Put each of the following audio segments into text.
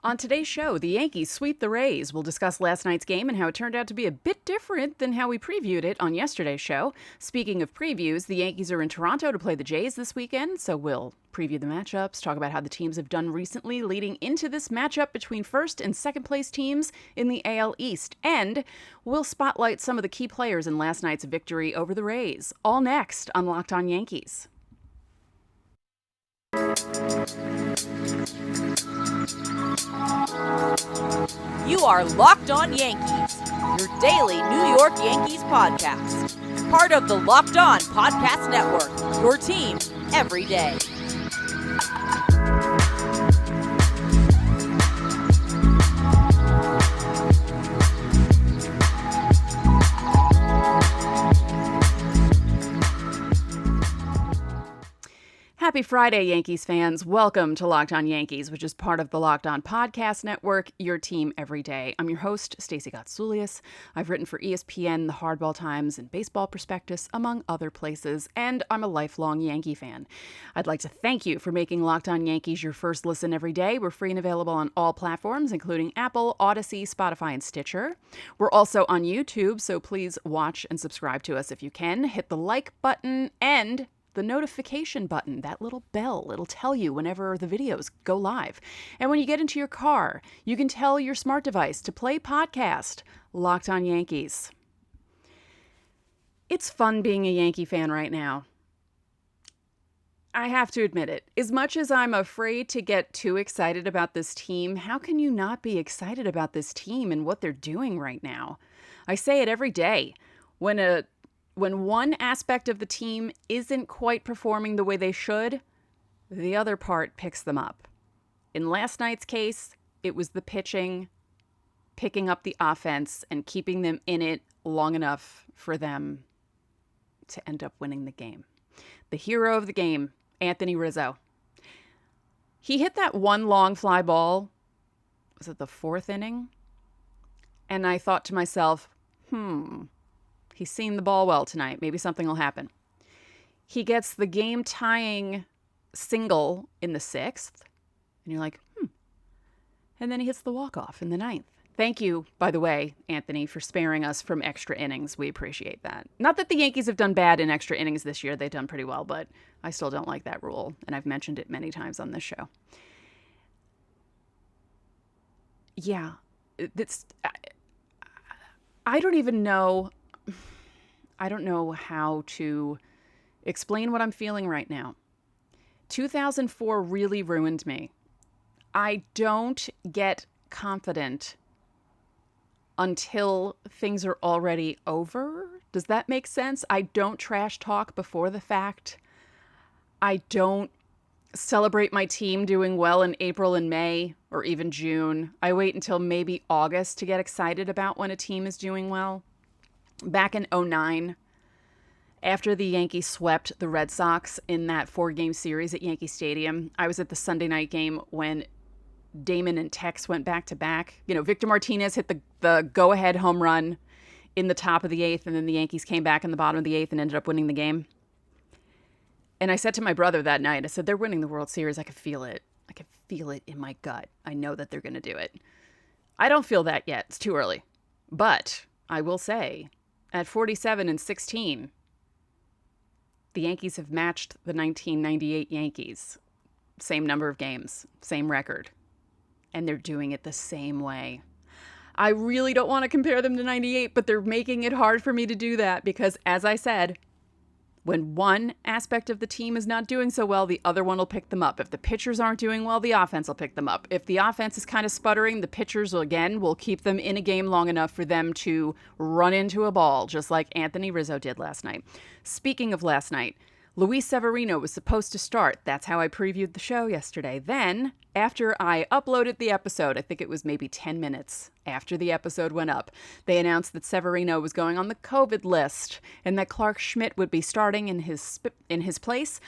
On today's show, the Yankees sweep the Rays. We'll discuss last night's game and how it turned out to be a bit different than how we previewed it on yesterday's show. Speaking of previews, the Yankees are in Toronto to play the Jays this weekend, so we'll preview the matchups, talk about how the teams have done recently leading into this matchup between first and second place teams in the AL East, and we'll spotlight some of the key players in last night's victory over the Rays. All next on Locked On Yankees. You are Locked On Yankees, your daily New York Yankees podcast. Part of the Locked On Podcast Network, your team every day. Happy Friday, Yankees fans. Welcome to Locked On Yankees, which is part of the Locked On Podcast Network, your team every day. I'm your host, Stacey. I've written for ESPN, The Hardball Times, and Baseball Prospectus, among other places, and I'm a lifelong Yankee fan. I'd like to thank you for making Locked On Yankees your first listen every day. We're free and available on all platforms, including Apple, Odyssey, Spotify, and Stitcher. We're also on YouTube, so please watch and subscribe to us if you can. Hit the like button and the notification button, that little bell. It'll tell you whenever the videos go live. And when you get into your car, you can tell your smart device to play podcast Locked On Yankees. It's fun being a Yankee fan right now. I have to admit it. As much as I'm afraid to get too excited about this team, how can you not be excited about this team and what they're doing right now? I say it every day. When one aspect of the team isn't quite performing the way they should, the other part picks them up. In last night's case, it was the pitching, picking up the offense, and keeping them in it long enough for them to end up winning the game. The hero of the game, Anthony Rizzo. He hit that one long fly ball, was it the fourth inning? And I thought to myself, he's seen the ball well tonight. Maybe something will happen. He gets the game-tying single in the sixth, and you're like, And then he hits the walk-off in the ninth. Thank you, by the way, Anthony, for sparing us from extra innings. We appreciate that. Not that the Yankees have done bad in extra innings this year. They've done pretty well, but I still don't like that rule, and I've mentioned it many times on this show. Yeah, I don't even know... I don't know how to explain what I'm feeling right now. 2004 really ruined me. I don't get confident until things are already over. Does that make sense? I don't trash talk before the fact. I don't celebrate my team doing well in April and May or even June. I wait until maybe August to get excited about when a team is doing well. Back in 2009, after the Yankees swept the Red Sox in that 4-game series at Yankee Stadium, I was at the Sunday night game when Damon and Tex went back-to-back. Victor Martinez hit the go-ahead home run in the top of the 8th, and then the Yankees came back in the bottom of the 8th and ended up winning the game. And I said to my brother that night, I said, they're winning the World Series. I could feel it. I could feel it in my gut. I know that they're going to do it. I don't feel that yet. It's too early. But I will say, at 47-16, the Yankees have matched the 1998 Yankees. Same number of games, same record. And they're doing it the same way. I really don't want to compare them to 98, but they're making it hard for me to do that because, as I said, when one aspect of the team is not doing so well, the other one will pick them up. If the pitchers aren't doing well, the offense will pick them up. If the offense is kind of sputtering, the pitchers will keep them in a game long enough for them to run into a ball, just like Anthony Rizzo did last night. Speaking of last night, Luis Severino was supposed to start. That's how I previewed the show yesterday. Then, after I uploaded the episode, I think it was maybe 10 minutes after the episode went up, they announced that Severino was going on the COVID list and that Clark Schmidt would be starting in his place.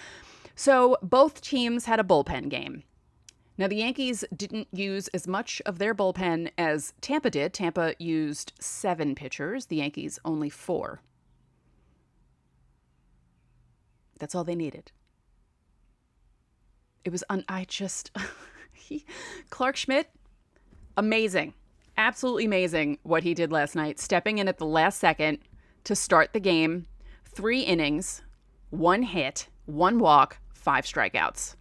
So both teams had a bullpen game. Now, the Yankees didn't use as much of their bullpen as Tampa did. Tampa used 7 pitchers, the Yankees only 4. That's all they needed. It was Clark Schmidt Amazing. Absolutely amazing what he did last night, stepping in at the last second to start the game. 3 innings, 1 hit, 1 walk, 5 strikeouts.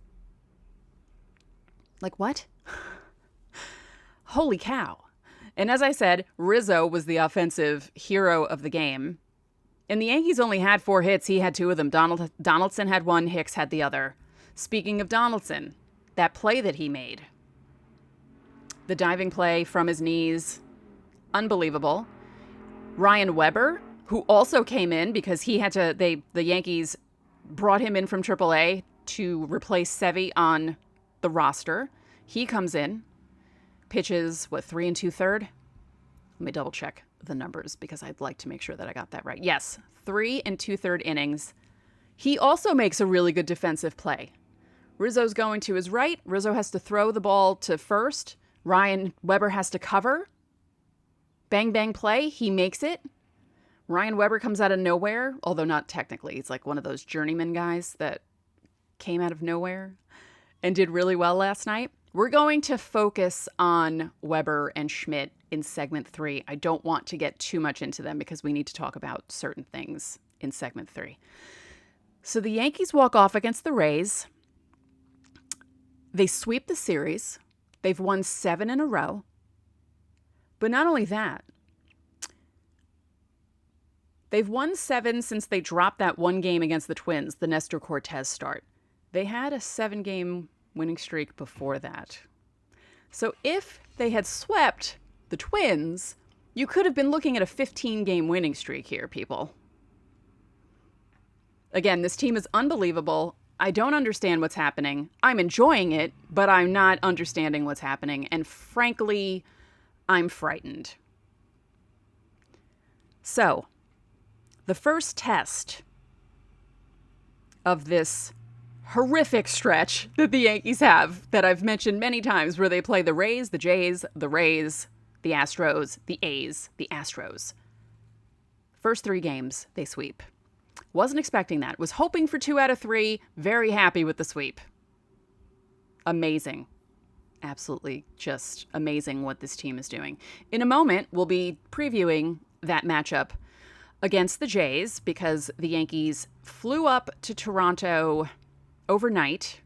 Like what? Holy cow. And as I said, Rizzo was the offensive hero of the game. And the Yankees only had 4 hits. He had 2 of them. Donaldson had 1, Hicks had the other. Speaking of Donaldson, that play that he made, the diving play from his knees, unbelievable. Ryan Weber, who also came in because he had to, the Yankees brought him in from AAA to replace Sevy on the roster. He comes in, pitches, 3 2/3? Let me double check the numbers because I'd like to make sure that I got that right. Yes, 3 2/3 innings. He also makes a really good defensive play. Rizzo's going to his right. Rizzo has to throw the ball to first. Ryan Weber has to cover. Bang, bang play. He makes it. Ryan Weber comes out of nowhere, although not technically. He's like one of those journeyman guys that came out of nowhere and did really well last night. We're going to focus on Weber and Schmidt in segment 3. I don't want to get too much into them because we need to talk about certain things in segment 3. So the Yankees walk off against the Rays. They sweep the series. They've won 7 in a row. But not only that, they've won 7 since they dropped that 1 game against the Twins, the Nestor Cortez start. They had a 7-game winning streak before that. So if they had swept the Twins, you could have been looking at a 15-game winning streak here, people. Again, this team is unbelievable. I don't understand what's happening. I'm enjoying it, but I'm not understanding what's happening. And frankly, I'm frightened. So, the first test of this horrific stretch that the Yankees have that I've mentioned many times, where they play the Rays, the Jays, the Rays, the Astros, the A's, the Astros. First 3 games, they sweep. Wasn't expecting that. Was hoping for 2 out of 3. Very happy with the sweep. Amazing. Absolutely just amazing what this team is doing. In a moment, we'll be previewing that matchup against the Jays because the Yankees flew up to Toronto overnight.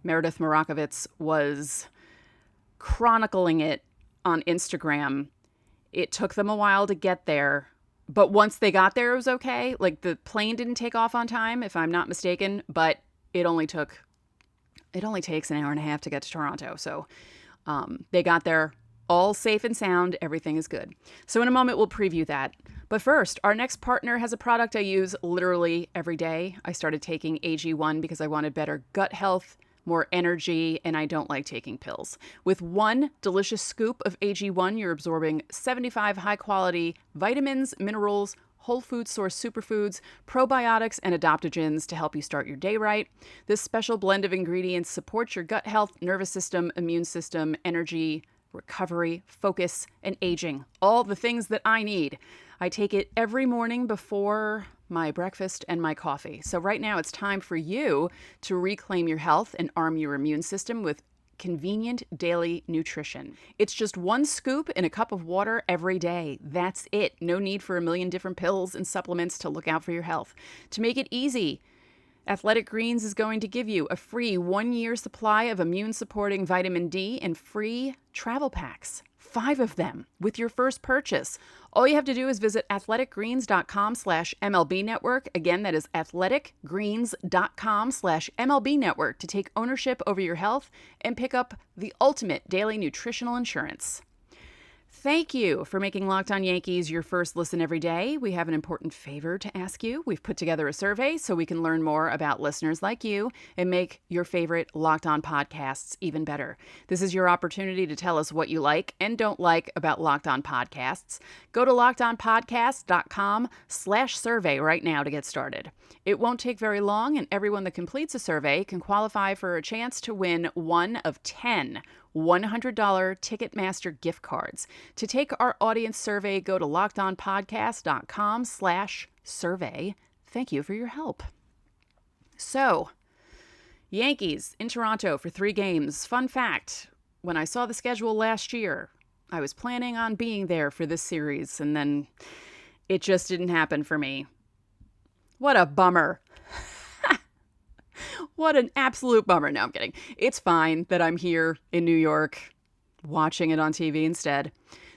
Meredith Marakovitz was chronicling it on Instagram. It took them a while to get there, but once they got there, it was okay. Like, the plane didn't take off on time, if I'm not mistaken, but it only takes an hour and a half to get to Toronto. So they got there all safe and sound. Everything is good. So in a moment, we'll preview that. But first, our next partner has a product I use literally every day. I started taking AG1 because I wanted better gut health, more energy, and I don't like taking pills. With 1 delicious scoop of AG1, you're absorbing 75 high-quality vitamins, minerals, whole food source superfoods, probiotics, and adaptogens to help you start your day right. This special blend of ingredients supports your gut health, nervous system, immune system, energy, recovery, focus, and aging. All the things that I need. I take it every morning before my breakfast and my coffee. So right now it's time for you to reclaim your health and arm your immune system with convenient daily nutrition. It's just 1 scoop in a cup of water every day. That's it. No need for a million different pills and supplements to look out for your health. To make it easy, Athletic Greens is going to give you a free 1-year supply of immune-supporting vitamin D and free travel packs. 5 of them with your first purchase. All you have to do is visit athleticgreens.com/MLB network. Again, that is athleticgreens.com/MLB network to take ownership over your health and pick up the ultimate daily nutritional insurance. Thank you for making Locked On Yankees your first listen every day. We have an important favor to ask you. We've put together a survey so we can learn more about listeners like you and make your favorite Locked On podcasts even better. This is your opportunity to tell us what you like and don't like about Locked On podcasts. Go to lockedonpodcast.com/survey right now to get started. It won't take very long, and everyone that completes a survey can qualify for a chance to win 1 of 10 $100 Ticketmaster gift cards. To take our audience survey, go to lockedonpodcast.com/survey. Thank you for your help. So, Yankees in Toronto for 3 games. Fun fact, when I saw the schedule last year, I was planning on being there for this series, and then it just didn't happen for me. What a bummer. What an absolute bummer. No, I'm kidding. It's fine that I'm here in New York watching it on TV instead.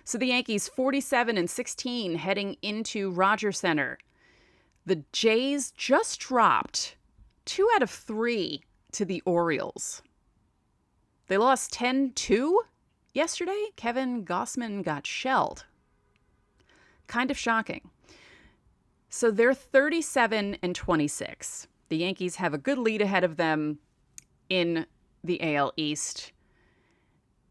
So the Yankees 47-16 heading into Rogers Center. The Jays just dropped 2 out of 3 to the Orioles. They lost 10-2 yesterday. Kevin Gausman got shelled. Kind of shocking. So they're 37-26. The Yankees have a good lead ahead of them in the AL East.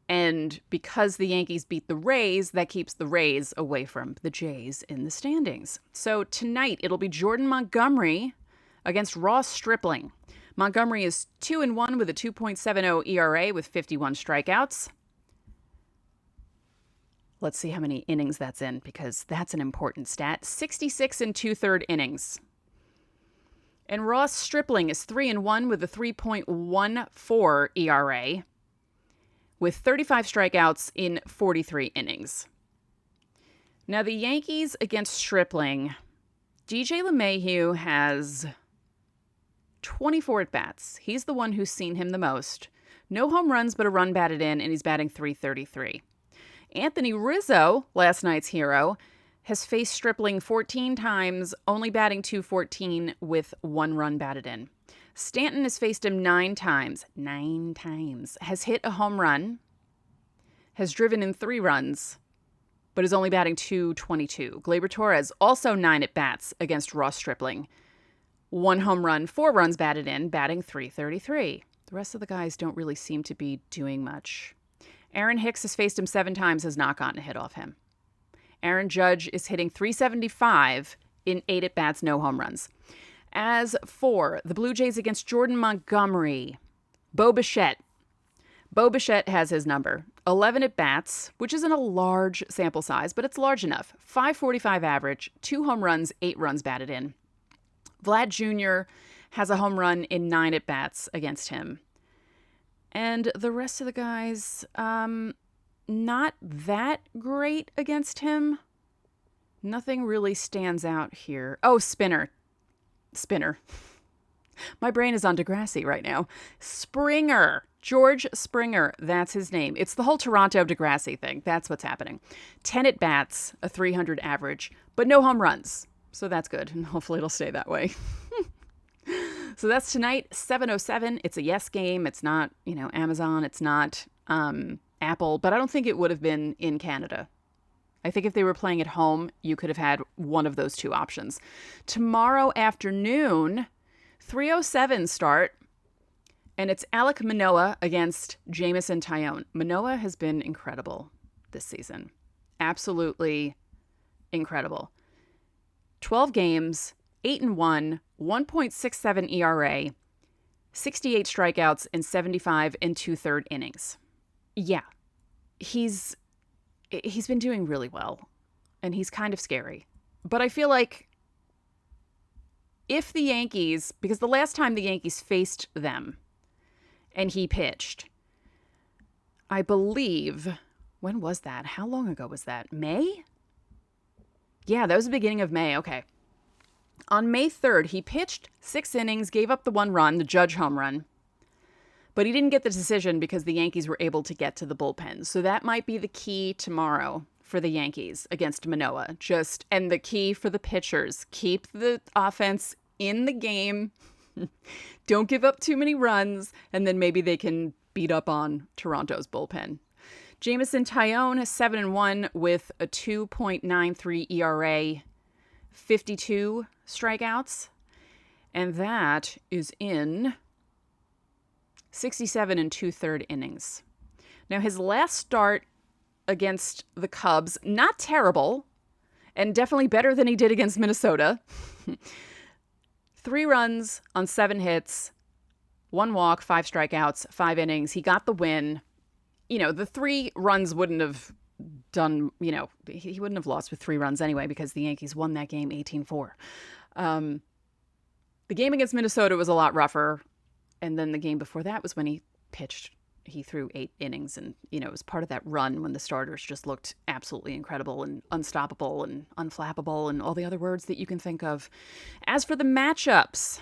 And because the Yankees beat the Rays, that keeps the Rays away from the Jays in the standings. So tonight, it'll be Jordan Montgomery against Ross Stripling. Montgomery is 2-1 with a 2.70 ERA with 51 strikeouts. Let's see how many innings that's in, because that's an important stat. 66 2/3 innings. And Ross Stripling is 3-1 with a 3.14 ERA with 35 strikeouts in 43 innings. Now the Yankees against Stripling, DJ LeMahieu has 24 at-bats. He's the one who's seen him the most. No home runs, but a run batted in, and he's batting .333. Anthony Rizzo, last night's hero, has faced Stripling 14 times, only batting .214 with 1 run batted in. Stanton has faced him 9 times, has hit a home run, has driven in 3 runs, but is only batting .222. Gleyber Torres, also 9 at-bats against Ross Stripling. 1 home run, 4 runs batted in, batting .333. The rest of the guys don't really seem to be doing much. Aaron Hicks has faced him 7 times, has not gotten a hit off him. Aaron Judge is hitting .375 in 8 at-bats, no home runs. As for the Blue Jays against Jordan Montgomery, Bo Bichette. Bo Bichette has his number. 11 at-bats, which isn't a large sample size, but it's large enough. .545 average, 2 home runs, 8 runs batted in. Vlad Jr. has a home run in 9 at-bats against him. And the rest of the guys, not that great against him. Nothing really stands out here. Oh, Spinner. My brain is on Degrassi right now. Springer. George Springer. That's his name. It's the whole Toronto Degrassi thing. That's what's happening. 10 at-bats, a .300 average, but no home runs. So that's good. And hopefully it'll stay that way. So that's tonight, 7:07. It's a yes game. It's not, Amazon. It's not Apple. But I don't think it would have been in Canada. I think if they were playing at home, you could have had one of those 2 options. Tomorrow afternoon, 3:07 start. And it's Alek Manoah against Jameson Taillon. Manoah has been incredible this season. Absolutely incredible. 12 games, 8-1, 1.67 ERA, 68 strikeouts, and 75 2/3 innings. Yeah, he's been doing really well, and he's kind of scary. But I feel like if the Yankees, because the last time the Yankees faced them and he pitched, I believe, when was that? How long ago was that? May? Yeah, that was the beginning of May. Okay. On May 3rd, he pitched 6 innings, gave up the 1 run, the Judge home run. But he didn't get the decision because the Yankees were able to get to the bullpen. So that might be the key tomorrow for the Yankees against Manoah. And the key for the pitchers. Keep the offense in the game. Don't give up too many runs. And then maybe they can beat up on Toronto's bullpen. Jameson Taillon is 7-1 with a 2.93 ERA, 52 strikeouts. And that is in 67 2/3 innings. Now, his last start against the Cubs, not terrible, and definitely better than he did against Minnesota. 3 runs on 7 hits, 1 walk, 5 strikeouts, 5 innings. He got the win. The 3 runs wouldn't have done, he wouldn't have lost with 3 runs anyway because the Yankees won that game 18-4. The game against Minnesota was a lot rougher. And then the game before that was when he pitched he threw 8 innings, and, it was part of that run when the starters just looked absolutely incredible and unstoppable and unflappable and all the other words that you can think of. As for the matchups,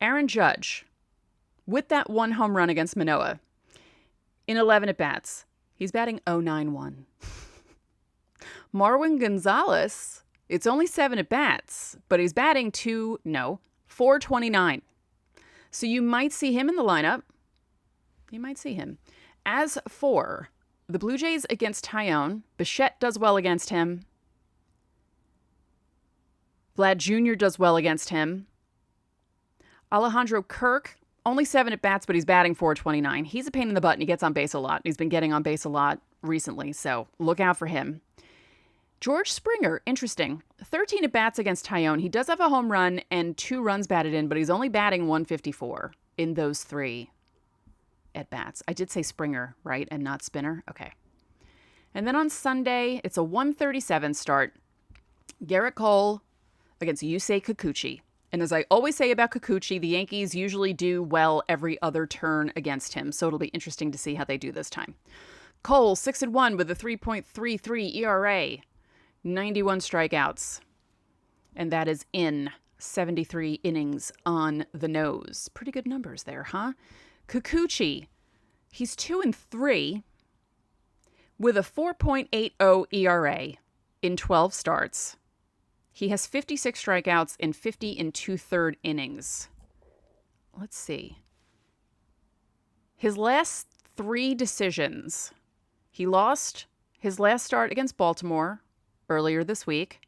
Aaron Judge, with that 1 home run against Manoah, in 11 at-bats, he's batting .091. Marwin Gonzalez, it's only 7 at-bats, but he's batting .429. So you might see him in the lineup. You might see him. As for the Blue Jays against Tyone, Bichette does well against him. Vlad Jr. does well against him. Alejandro Kirk, only 7 at-bats, but he's batting .429. He's a pain in the butt, and he gets on base a lot. He's been getting on base a lot recently, so look out for him. George Springer, interesting. 13 at-bats against Tyone. He does have a home run and 2 runs batted in, but he's only batting .154 in those 3 at-bats. I did say Springer, right, and not Spinner? Okay. And then on Sunday, it's a 1:37 start. Garrett Cole against Yusei Kikuchi. And as I always say about Kikuchi, the Yankees usually do well every other turn against him, so it'll be interesting to see how they do this time. Cole, 6-1 with a 3.33 ERA. 91 strikeouts, and that is in 73 innings on the nose. Pretty good numbers there, huh? Kikuchi, he's 2-3 with a 4.80 ERA in 12 starts. He has 56 strikeouts in 50 2/3 innings. Let's see. His last 3 decisions. He lost his last start against Baltimore earlier this week.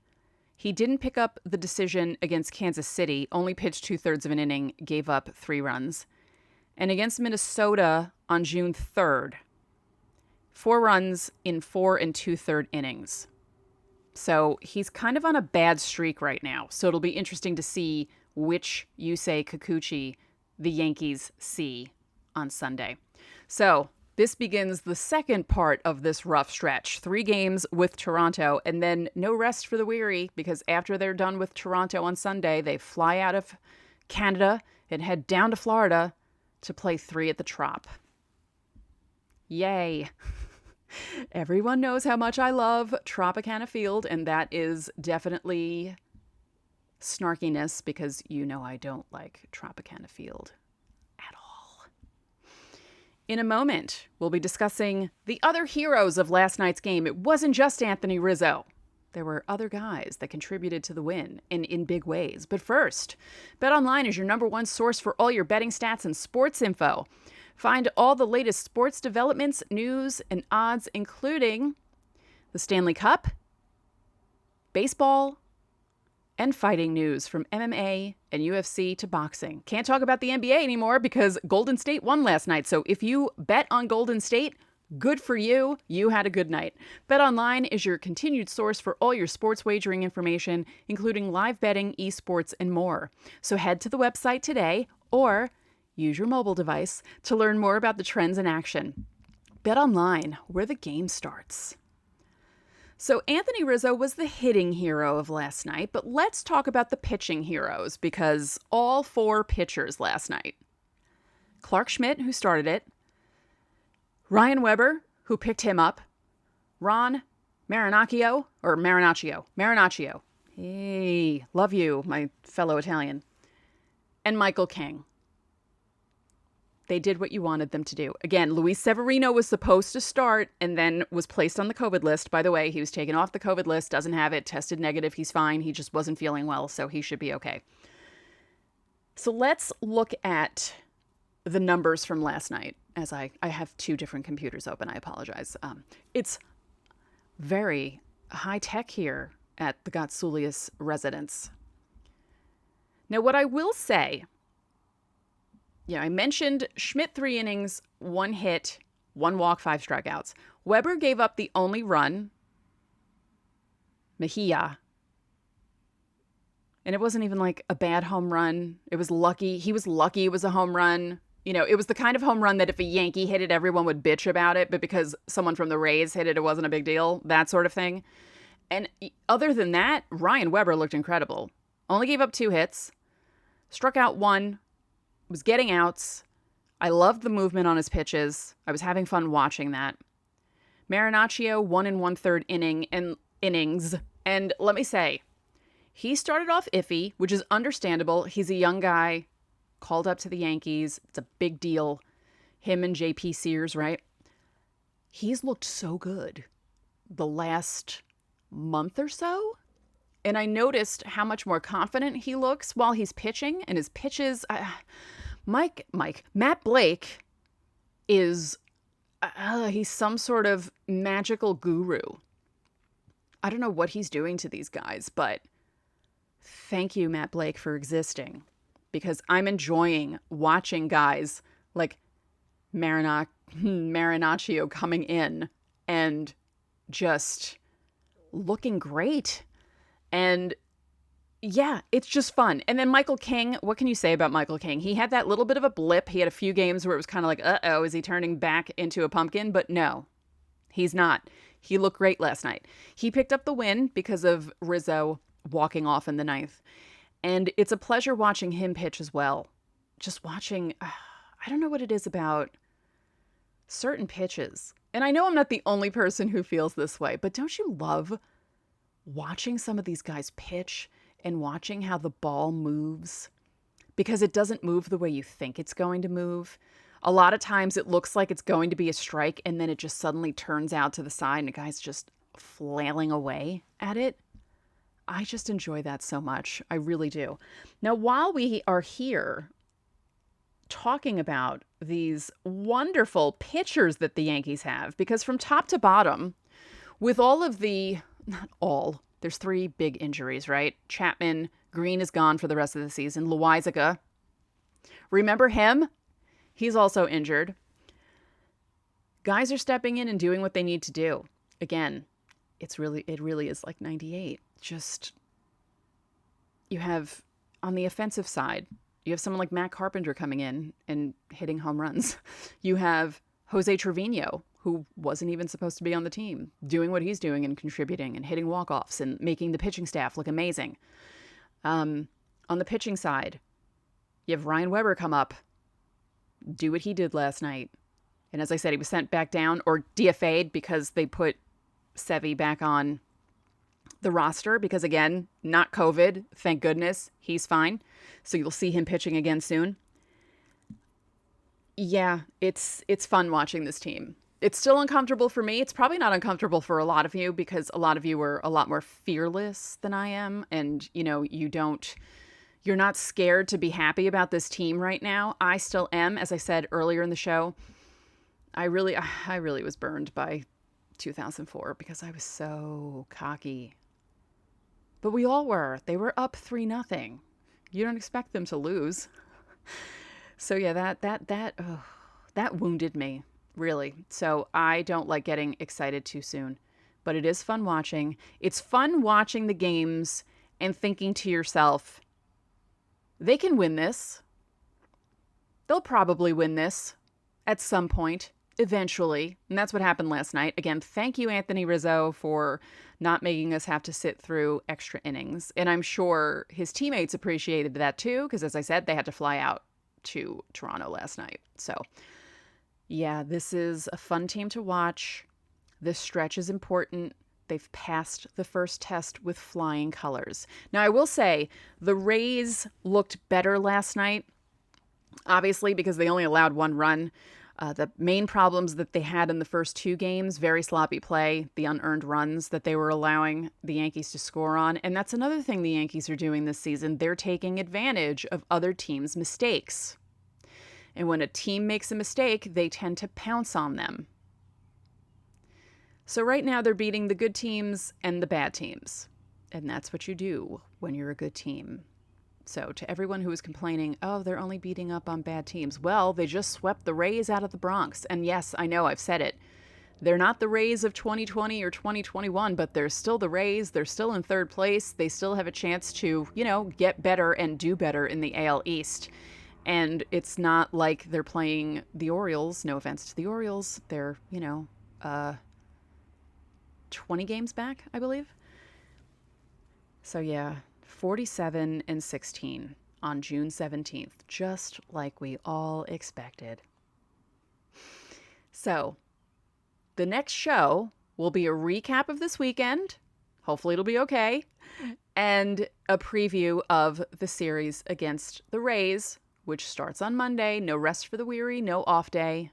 He didn't pick up the decision against Kansas City, only pitched 2/3 of an inning, gave up 3 runs. And against Minnesota on June 3rd, 4 runs in 4 2/3 innings. So he's kind of on a bad streak right now. So it'll be interesting to see which Yusei Kikuchi the Yankees see on Sunday. So this begins the second part of this rough stretch. 3 games with Toronto, and then no rest for the weary, because after they're done with Toronto on Sunday, they fly out of Canada and head down to Florida to play 3 at the Trop. Yay. Everyone knows how much I love Tropicana Field, and that is definitely snarkiness, because I don't like Tropicana Field at all. In a moment, we'll be discussing the other heroes of last night's game. It wasn't just Anthony Rizzo. There were other guys that contributed to the win in big ways. But first, BetOnline is your #1 source for all your betting stats and sports info. Find all the latest sports developments, news, and odds, including the Stanley Cup, baseball, and fighting news from MMA and UFC to boxing. Can't talk about the NBA anymore because Golden State won last night. So if you bet on Golden State, good for you. You had a good night. BetOnline is your continued source for all your sports wagering information, including live betting, esports, and more. So head to the website today or use your mobile device to learn more about the trends in action. BetOnline, where the game starts. So Anthony Rizzo was the hitting hero of last night, but let's talk about the pitching heroes, because all 4 pitchers last night. Clark Schmidt, who started it, Ryan Weber, who picked him up, Ron Marinaccio. Hey, love you, my fellow Italian. And Michael King. They did what you wanted them to do. Again, Luis Severino was supposed to start and then was placed on the COVID list. By the way, he was taken off the COVID list, doesn't have it, tested negative. He's fine. He just wasn't feeling well, so he should be okay. So let's look at the numbers from last night, as I have 2 different computers open. I apologize. It's very high tech here at the Gotsulias residence. Now, what I will say, I mentioned Schmidt 3 innings, 1 hit, 1 walk, 5 strikeouts. Weber gave up the only run. Mejia. And it wasn't even like a bad home run. It was lucky. He was lucky it was a home run. It was the kind of home run that if a Yankee hit it, everyone would bitch about it. But because someone from the Rays hit it, it wasn't a big deal. That sort of thing. And other than that, Ryan Weber looked incredible. Only gave up 2 hits. Struck out 1. Was getting outs. I loved the movement on his pitches. I was having fun watching that. Marinaccio, 1 1/3 innings. And let me say, he started off iffy, which is understandable. He's a young guy, called up to the Yankees. It's a big deal. Him and JP Sears, right? He's looked so good the last month or so. And I noticed how much more confident he looks while he's pitching. And his pitches, Matt Blake is, he's some sort of magical guru. I don't know what he's doing to these guys, but thank you, Matt Blake, for existing. Because I'm enjoying watching guys like Marinaccio coming in and just looking great. And yeah, it's just fun. And then Michael King, what can you say about Michael King? He had that little bit of a blip. He had a few games where it was kind of like, uh-oh, is he turning back into a pumpkin? But no, he's not. He looked great last night. He picked up the win because of Rizzo walking off in the ninth. And it's a pleasure watching him pitch as well. Just watching, I don't know what it is about certain pitches. And I know I'm not the only person who feels this way, but don't you love watching some of these guys pitch and watching how the ball moves? Because it doesn't move the way you think it's going to move. A lot of times it looks like it's going to be a strike and then it just suddenly turns out to the side and the guy's just flailing away at it. I just enjoy that so much. I really do. Now, while we are here talking about these wonderful pitchers that the Yankees have, because from top to bottom, with all of the, not all, there's 3 big injuries, right? Chapman, Green is gone for the rest of the season. Loizaga, remember him? He's also injured. Guys are stepping in and doing what they need to do. Again, it really is like 98. Just, you have, on the offensive side, you have someone like Matt Carpenter coming in and hitting home runs. You have Jose Trevino, who wasn't even supposed to be on the team, doing what he's doing and contributing and hitting walk-offs and making the pitching staff look amazing. On the pitching side, you have Ryan Weber come up, do what he did last night. And as I said, he was sent back down or DFA'd because they put Sevy back on the roster because, again, not COVID. Thank goodness. He's fine. So you'll see him pitching again soon. Yeah, it's fun watching this team. It's still uncomfortable for me. It's probably not uncomfortable for a lot of you because a lot of you are a lot more fearless than I am. And, you're not scared to be happy about this team right now. I still am. As I said earlier in the show, I really was burned by 2004 because I was so cocky. But we all were. They were up 3-0. You don't expect them to lose. So yeah, that wounded me, really. So I don't like getting excited too soon. But it is fun watching. It's fun watching the games and thinking to yourself, they can win this. They'll probably win this at some point, eventually. And that's what happened last night. Again, thank you, Anthony Rizzo, for not making us have to sit through extra innings. And I'm sure his teammates appreciated that too, because as I said, they had to fly out to Toronto last night. So yeah, this is a fun team to watch. This stretch is important. They've passed the first test with flying colors. Now, I will say the Rays looked better last night, obviously, because they only allowed 1 run. The main problems that they had in the first 2 games, very sloppy play, the unearned runs that they were allowing the Yankees to score on. And that's another thing the Yankees are doing this season. They're taking advantage of other teams' mistakes. And when a team makes a mistake, they tend to pounce on them. So right now they're beating the good teams and the bad teams. And that's what you do when you're a good team. So to everyone who is complaining, oh, they're only beating up on bad teams. Well, they just swept the Rays out of the Bronx. And yes, I know, I've said it. They're not the Rays of 2020 or 2021, but they're still the Rays. They're still in 3rd place. They still have a chance to, get better and do better in the AL East. And it's not like they're playing the Orioles. No offense to the Orioles. They're, 20 games back, I believe. So yeah, 47-16 on June 17th, just like we all expected. So, the next show will be a recap of this weekend. Hopefully it'll be okay. And a preview of the series against the Rays, which starts on Monday. No rest for the weary, no off day.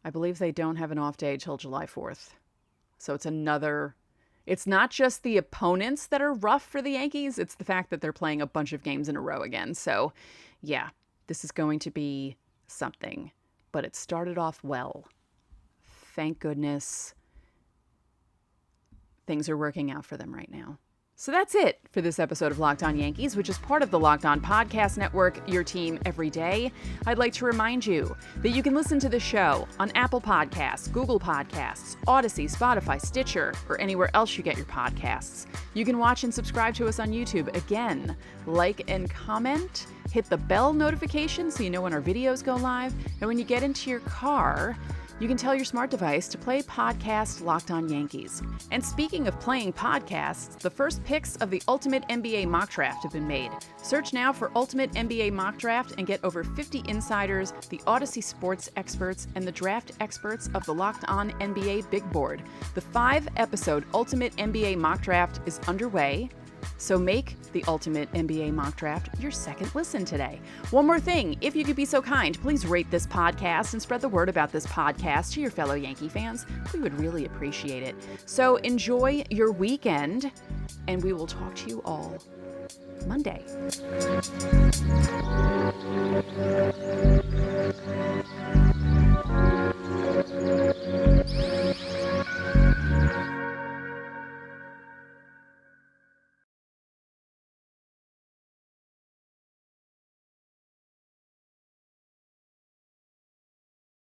I believe they don't have an off day till July 4th. So it's not just the opponents that are rough for the Yankees. It's the fact that they're playing a bunch of games in a row again. So, yeah, this is going to be something. But it started off well. Thank goodness things are working out for them right now. So that's it for this episode of Locked On Yankees, which is part of the Locked On Podcast Network, your team every day. I'd like to remind you that you can listen to the show on Apple Podcasts, Google Podcasts, Odyssey, Spotify, Stitcher, or anywhere else you get your podcasts. You can watch and subscribe to us on YouTube. Again, like and comment. Hit the bell notification so you know when our videos go live. And when you get into your car, you can tell your smart device to play podcast Locked On Yankees. And speaking of playing podcasts, the first picks of the Ultimate NBA Mock Draft have been made. Search now for Ultimate NBA Mock Draft and get over 50 insiders, the Odyssey sports experts, and the draft experts of the Locked On NBA Big Board. The 5-episode Ultimate NBA Mock Draft is underway. So make the Ultimate NBA Mock Draft your second listen today. One more thing, if you could be so kind, please rate this podcast and spread the word about this podcast to your fellow Yankee fans. We would really appreciate it. So enjoy your weekend, and we will talk to you all Monday.